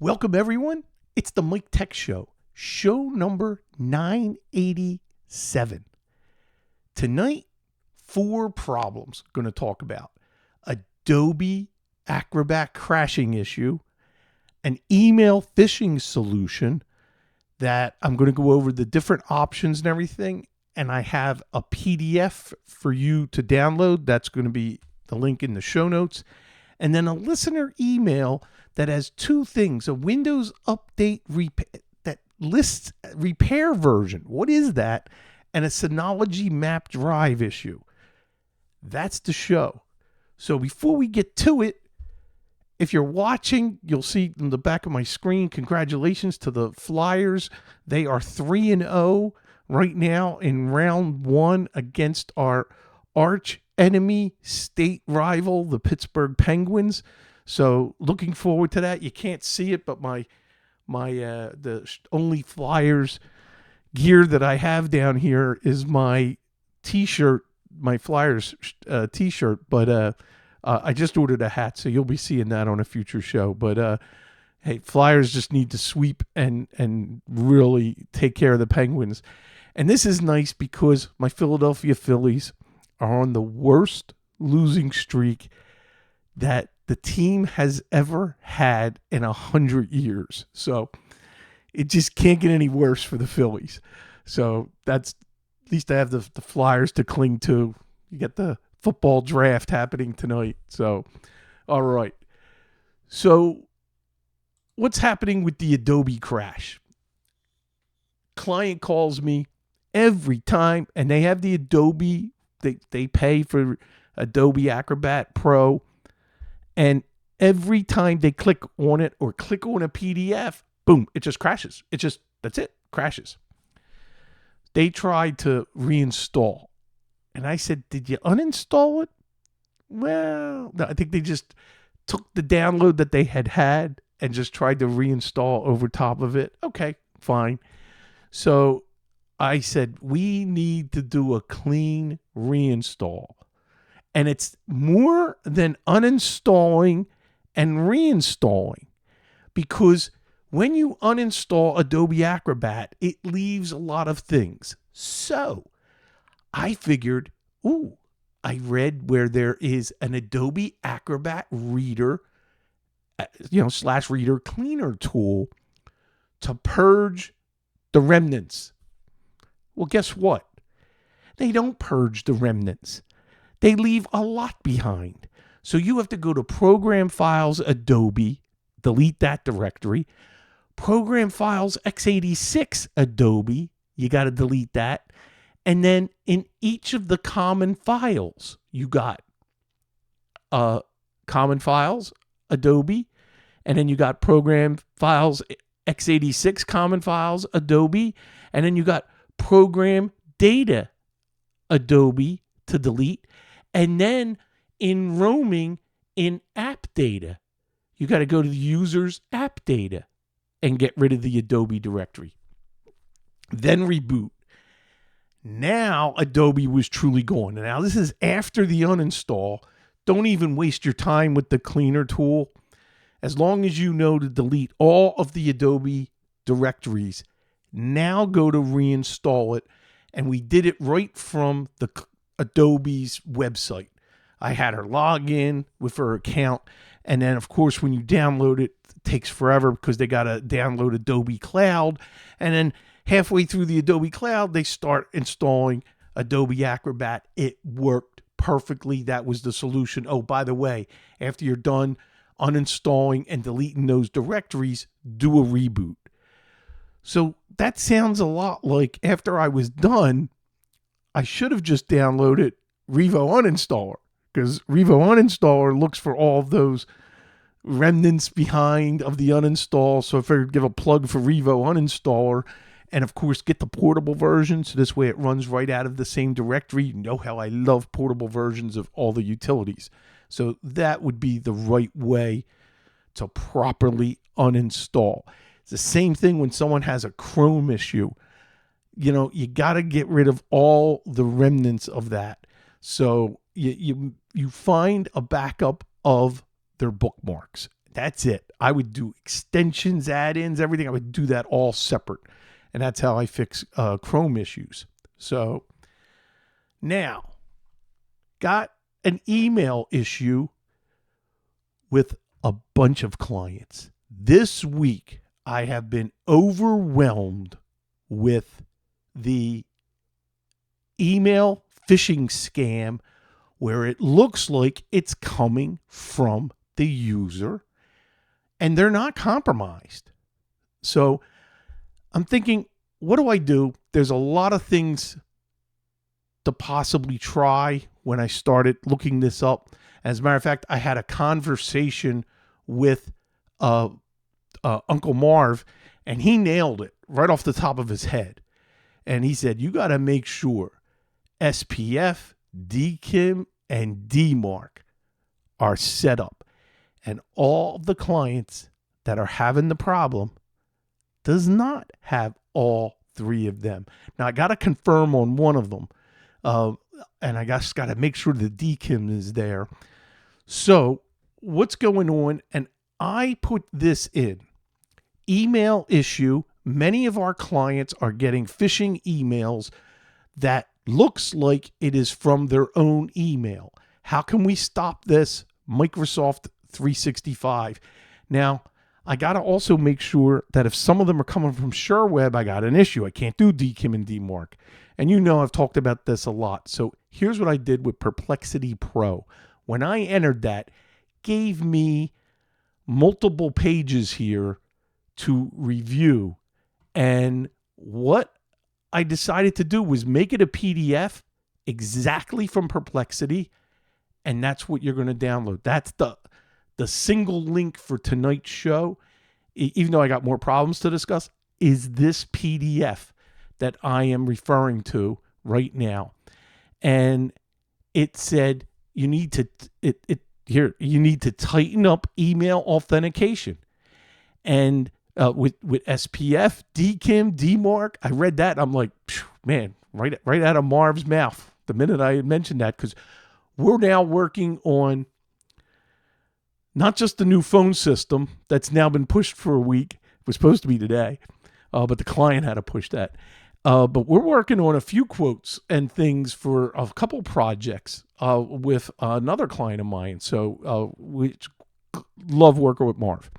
Welcome, everyone. It's the Mike Tech Show, show number 987. Tonight, 4 problems I'm going to talk about. Adobe Acrobat crashing issue, an email phishing solution that I'm going to go over the different options and everything, and I have a PDF for you to download. That's going to be the link in the show notes. And then a listener email that has 2 things, a Windows Update that lists repair version. What is that? And a Synology map drive issue. That's the show. So before we get to it, if you're watching, you'll see in the back of my screen, congratulations to the Flyers. They are 3-0 right now in round 1 against our arch enemy state rival, the Pittsburgh Penguins. So looking forward to that. You can't see it, but the only Flyers gear that I have down here is my t-shirt, my Flyers t-shirt. But I just ordered a hat, so you'll be seeing that on a future show. But hey, Flyers just need to sweep and really take care of the Penguins. And this is nice because my Philadelphia Phillies are on the worst losing streak that the team has ever had in 100 years. So it just can't get any worse for the Phillies. So that's, at least I have the Flyers to cling to. You get the football draft happening tonight. So, all right. So what's happening with the Adobe crash? Client calls me every time, and they have the Adobe. They pay for Adobe Acrobat Pro, and every time they click on it or click on a PDF, boom, it just crashes. That's it, crashes. They tried to reinstall, and I said, did you uninstall it? Well, no, I think they just took the download that they had and just tried to reinstall over top of it. Okay, fine. So I said, we need to do a clean reinstall. And it's more than uninstalling and reinstalling, because when you uninstall Adobe Acrobat, it leaves a lot of things. So I figured, I read where there is an Adobe Acrobat reader, /reader cleaner tool to purge the remnants. Well, guess what? They don't purge the remnants. They leave a lot behind. So you have to go to Program Files Adobe, delete that directory. Program Files x86 Adobe, you got to delete that. And then in each of the common files, you got Common Files Adobe, and then you got Program Files x86 Common Files Adobe, and then you got Program Data Adobe to delete. And then in roaming, in app data, you got to go to the user's app data and get rid of the Adobe directory. Then reboot. Now Adobe was truly gone. Now this is after the uninstall. Don't even waste your time with the cleaner tool. As long as you know to delete all of the Adobe directories, now go to reinstall it. And we did it right from the Adobe's website. I had her log in with her account. And then, of course, when you download it, it takes forever because they got to download Adobe Cloud. And then halfway through the Adobe Cloud, they start installing Adobe Acrobat. It worked perfectly. That was the solution. Oh, by the way, after you're done uninstalling and deleting those directories, do a reboot. So that sounds a lot like after I was done, I should have just downloaded Revo Uninstaller, because Revo Uninstaller looks for all of those remnants behind of the uninstall. So if I give a plug for Revo Uninstaller, and of course get the portable version, so this way it runs right out of the same directory. You know how I love portable versions of all the utilities. So that would be the right way to properly uninstall. It's the same thing when someone has a Chrome issue. You got to get rid of all the remnants of that. So you find a backup of their bookmarks. That's it. I would do extensions, add-ins, everything. I would do that all separate. And that's how I fix Chrome issues. So now, got an email issue with a bunch of clients. This week, I have been overwhelmed with the email phishing scam where it looks like it's coming from the user and they're not compromised. So I'm thinking, what do I do? There's a lot of things to possibly try when I started looking this up. As a matter of fact, I had a conversation with Uncle Marv, and he nailed it right off the top of his head. And he said, you got to make sure SPF, DKIM, and DMARC are set up. And all of the clients that are having the problem does not have all three of them. Now, I got to confirm on one of them. And I just got to make sure the DKIM is there. So what's going on? And I put this in. Email issue. Many of our clients are getting phishing emails that looks like it is from their own email. How can we stop this? Microsoft 365. Now, I got to also make sure that if some of them are coming from SureWeb, I got an issue. I can't do DKIM and DMARC. And you know I've talked about this a lot. So here's what I did with Perplexity Pro. When I entered that, gave me multiple pages here to review. And what I decided to do was make it a PDF exactly from Perplexity. And that's what you're going to download. That's the single link for tonight's show, even though I got more problems to discuss, is this PDF that I am referring to right now. And it said you need to you need to tighten up email authentication. And with SPF, DKIM, DMARC, I read that and I'm like, man, right out of Marv's mouth the minute I had mentioned that, because we're now working on not just the new phone system that's now been pushed for a week. It was supposed to be today, but the client had to push that. But we're working on a few quotes and things for a couple projects with another client of mine. So we love working with Marv.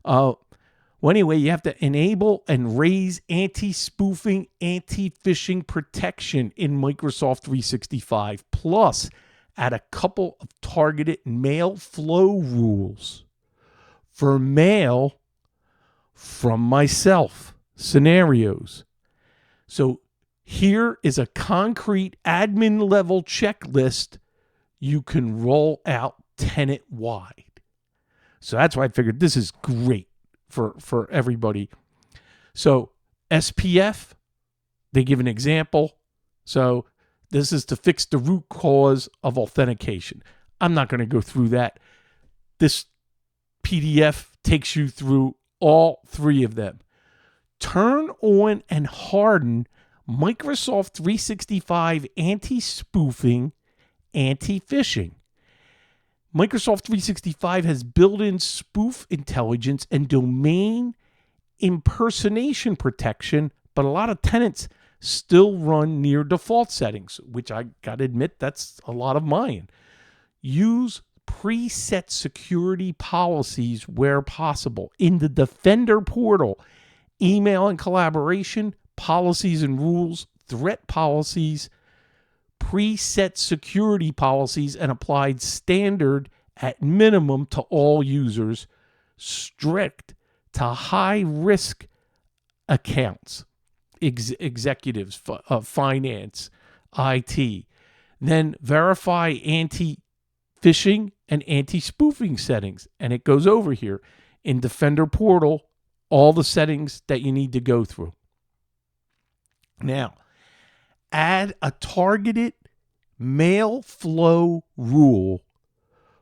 Well, anyway, you have to enable and raise anti-spoofing, anti-phishing protection in Microsoft 365. Plus, add a couple of targeted mail flow rules for mail from myself scenarios. So here is a concrete admin level checklist you can roll out tenant wide. So that's why I figured this is great for everybody. So SPF, they give an example. So this is to fix the root cause of authentication. I'm not going to go through that. This PDF takes you through all three of them. Turn on and harden Microsoft 365 anti-spoofing, anti-phishing. Microsoft 365 has built-in spoof intelligence and domain impersonation protection, but a lot of tenants still run near default settings, which I got to admit, that's a lot of mine. Use preset security policies where possible. In the Defender portal, email and collaboration, policies and rules, threat policies, preset security policies, and applied standard at minimum to all users, strict to high-risk accounts, executives, finance, IT. Then verify anti-phishing and anti-spoofing settings. And it goes over here in Defender portal, all the settings that you need to go through. Now, add a targeted mail flow rule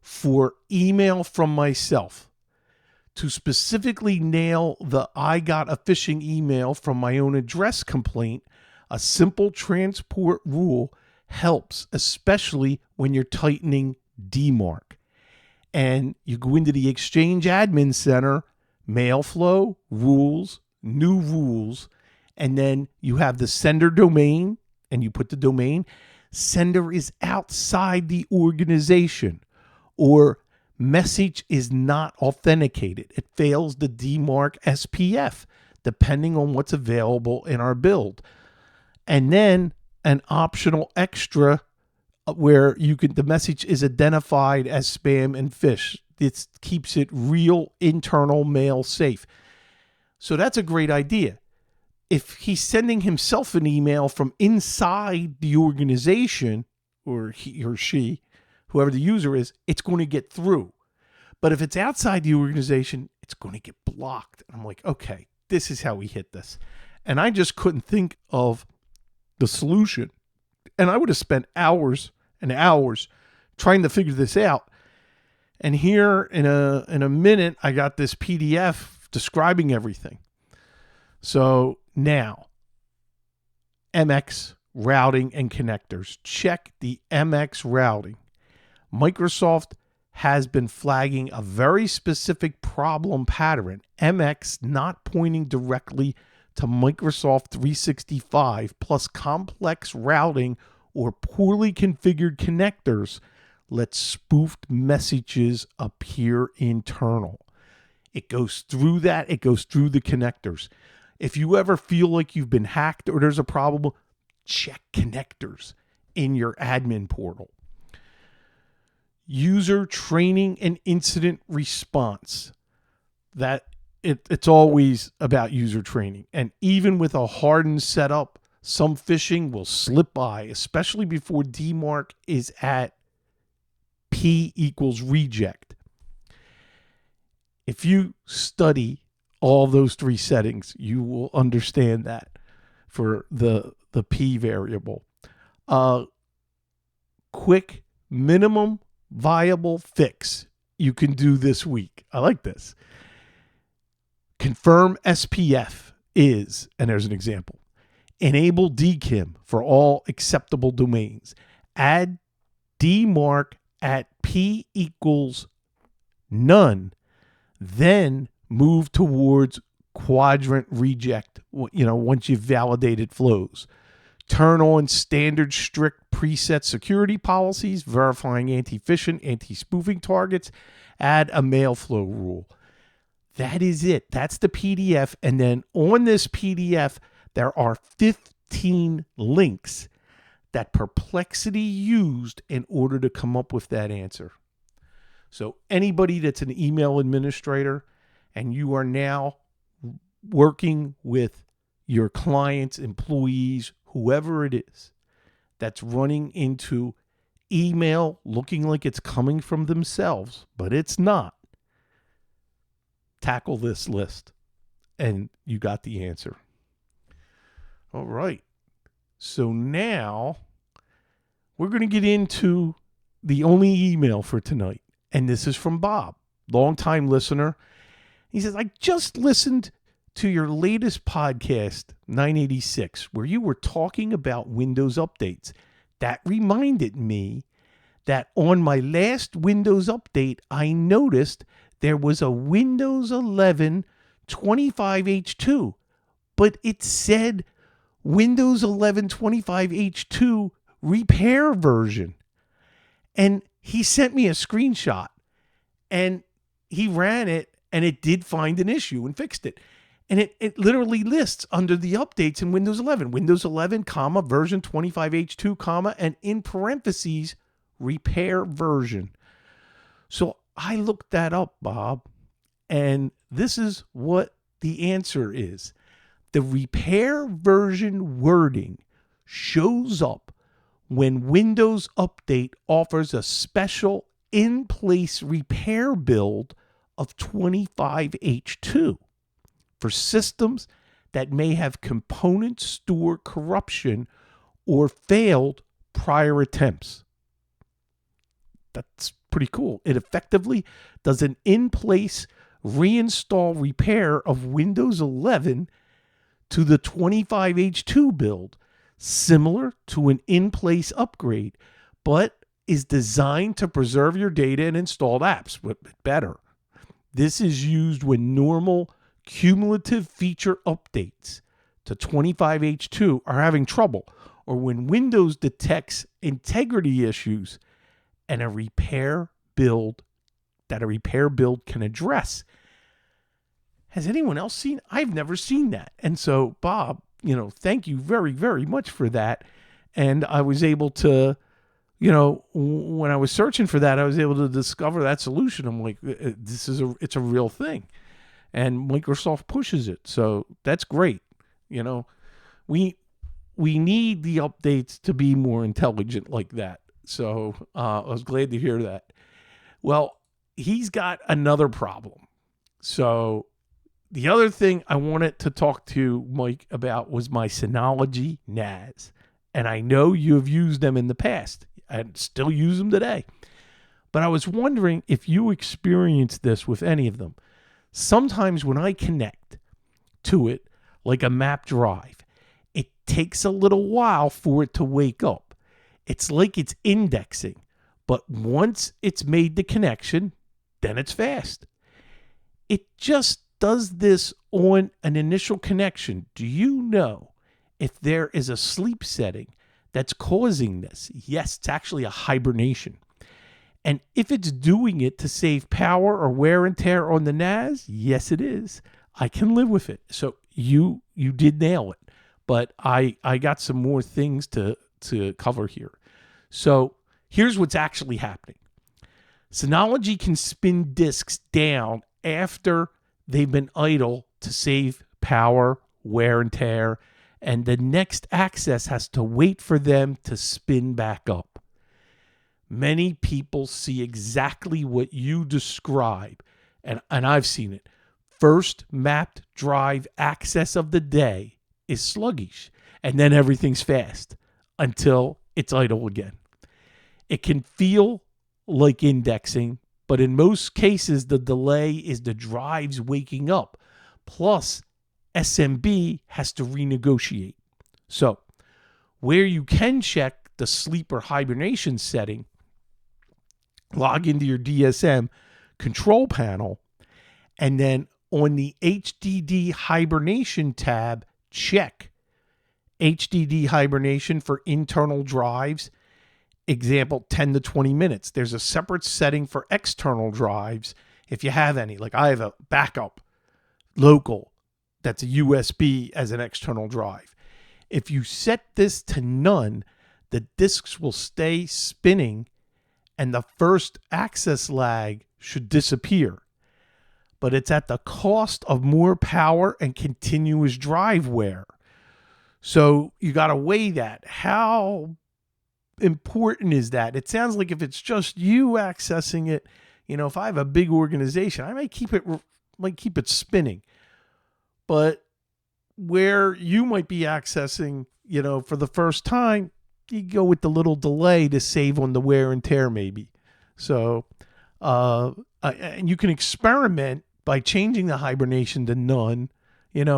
for email from myself to specifically nail the I got a phishing email from my own address complaint. A simple transport rule helps, especially when you're tightening DMARC. and you go into the Exchange Admin Center, mail flow, rules, new rules, and then you have the sender domain, and you put the domain. Sender is outside the organization, or message is not authenticated. It fails the DMARC SPF, depending on what's available in our build. And then an optional extra where the message is identified as spam and phish. It keeps it real internal mail safe. So that's a great idea. If he's sending himself an email from inside the organization, or he or she, whoever the user is, it's going to get through. But if it's outside the organization, it's going to get blocked. And I'm like, okay, this is how we hit this. And I just couldn't think of the solution. And I would have spent hours and hours trying to figure this out. And here in a minute, I got this PDF describing everything. So now, MX routing and connectors. Check the MX routing. Microsoft has been flagging a very specific problem pattern. MX not pointing directly to Microsoft 365 plus complex routing or poorly configured connectors let spoofed messages appear internal. It goes through that. It goes through the connectors. If you ever feel like you've been hacked or there's a problem, check connectors in your admin portal. User training and incident response. It's always about user training. And even with a hardened setup, some phishing will slip by, especially before DMARC is at P equals reject. If you study all those three settings, you will understand that for the P variable. Quick minimum viable fix you can do this week. I like this. Confirm SPF is, and there's an example, enable DKIM for all acceptable domains. Add DMARC at P equals none, then move towards quadrant reject, once you've validated flows. Turn on standard strict preset security policies, verifying anti-phishing, anti-spoofing targets. Add a mail flow rule. That is it. That's the PDF. And then on this PDF, there are 15 links that Perplexity used in order to come up with that answer. So anybody that's an email administrator and you are now working with your clients, employees, whoever it is, that's running into email looking like it's coming from themselves, but it's not, tackle this list and you got the answer. All right. So now we're going to get into the only email for tonight. And this is from Bob, longtime listener. He says, I just listened to your latest podcast, 986, where you were talking about Windows updates. That reminded me that on my last Windows update, I noticed there was a Windows 11 25H2, but it said Windows 11 25H2 repair version. And he sent me a screenshot and he ran it and it did find an issue and fixed it. And it literally lists under the updates in Windows 11, Windows 11, comma, version 25H2, comma, and in parentheses, repair version. So I looked that up, Bob, and this is what the answer is. The repair version wording shows up when Windows Update offers a special in-place repair build of 25H2 for systems that may have component store corruption or failed prior attempts. That's pretty cool. It effectively does an in-place reinstall repair of Windows 11 to the 25H2 build, similar to an in-place upgrade, but is designed to preserve your data and installed apps, but better. This is used when normal cumulative feature updates to 25H2 are having trouble, or when Windows detects integrity issues and a repair build can address. Has anyone else seen? I've never seen that. And so, Bob, thank you very, very much for that. And I was able to, when I was searching for that, I was able to discover that solution. I'm like, it's a real thing. And Microsoft pushes it. So that's great. We need the updates to be more intelligent like that. So I was glad to hear that. Well, he's got another problem. So the other thing I wanted to talk to Mike about was my Synology NAS. And I know you have used them in the past and still use them today. But I was wondering if you experienced this with any of them. Sometimes when I connect to it, like a map drive, it takes a little while for it to wake up. It's like it's indexing. But once it's made the connection, then it's fast. It just does this on an initial connection. Do you know if there is a sleep setting that's causing this? Yes, it's actually a hibernation. And if it's doing it to save power or wear and tear on the NAS, yes, it is. I can live with it. So you did nail it. But I got some more things to cover here. So here's what's actually happening. Synology can spin disks down after they've been idle to save power, wear and tear, and the next access has to wait for them to spin back up. Many people see exactly what you describe, and I've seen it. First mapped drive access of the day is sluggish, and then everything's fast until it's idle again. It can feel like indexing, but in most cases, the delay is the drives waking up. Plus, SMB has to renegotiate. So, where you can check the sleep or hibernation setting, log into your DSM control panel, and then on the HDD hibernation tab, check HDD hibernation for internal drives. Example, 10 to 20 minutes. There's a separate setting for external drives if you have any. Like I have a backup local that's a USB as an external drive. If you set this to none, the disks will stay spinning and the first access lag should disappear. But it's at the cost of more power and continuous drive wear. So you got to weigh that. How important is that? It sounds like if it's just you accessing it, if I have a big organization, I might keep it spinning. But where you might be accessing, for the first time, you go with the little delay to save on the wear and tear maybe. So, and you can experiment by changing the hibernation to none,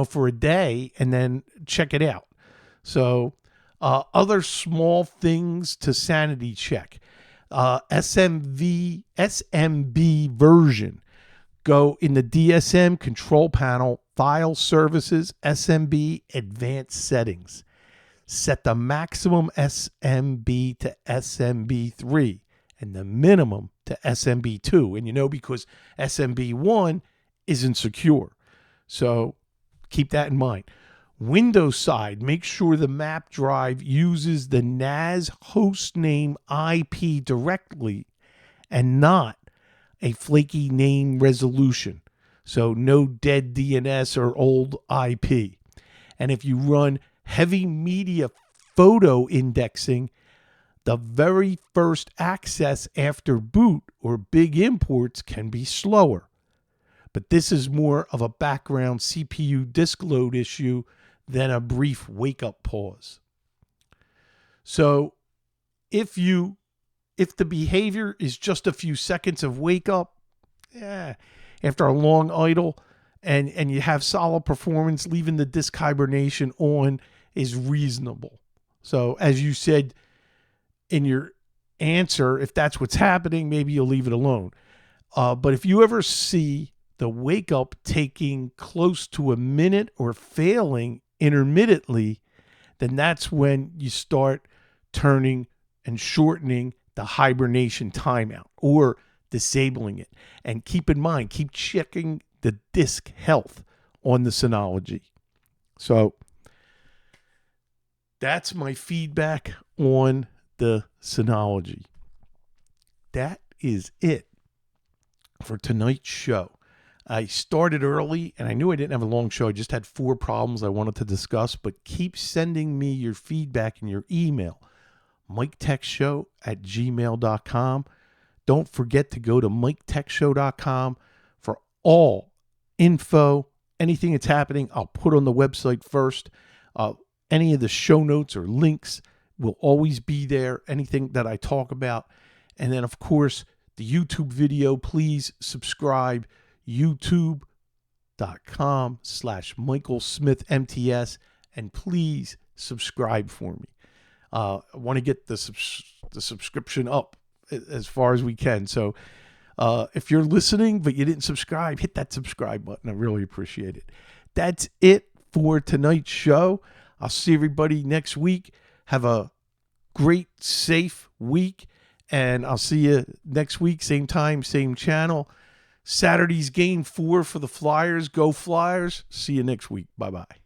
for a day and then check it out. So, other small things to sanity check. SMB version. Go in the DSM control panel, File Services, SMB Advanced Settings. Set the maximum SMB to SMB3 and the minimum to SMB2. And because SMB1 isn't secure. So keep that in mind. Windows side, make sure the map drive uses the NAS host name IP directly and not a flaky name resolution. So no dead DNS or old IP. And if you run heavy media photo indexing, the very first access after boot or big imports can be slower. But this is more of a background CPU disk load issue than a brief wake-up pause. So if the behavior is just a few seconds of wake-up, after a long idle, and you have solid performance, leaving the disk hibernation on is reasonable. So as you said in your answer. If that's what's happening, maybe you'll leave it alone. But if you ever see the wake up taking close to a minute or failing intermittently, then that's when you start turning and shortening the hibernation timeout or disabling it. And keep in mind, keep checking the disk health on the Synology. So that's my feedback on the Synology. That is it for tonight's show. I started early and I knew I didn't have a long show. I just had 4 problems I wanted to discuss, but keep sending me your feedback in your email, miketechshow@gmail.com. Don't forget to go to miketechshow.com for all info, anything that's happening. I'll put on the website first. Any of the show notes or links will always be there, anything that I talk about. And then, of course, the YouTube video, please subscribe, youtube.com/Michael Smith MTS, and please subscribe for me. I want to get the subscription up as far as we can. So if you're listening but you didn't subscribe, hit that subscribe button. I really appreciate it. That's it for tonight's show. I'll see everybody next week. Have a great, safe week. And I'll see you next week, same time, same channel. Saturday's game 4 for the Flyers. Go Flyers. See you next week. Bye-bye.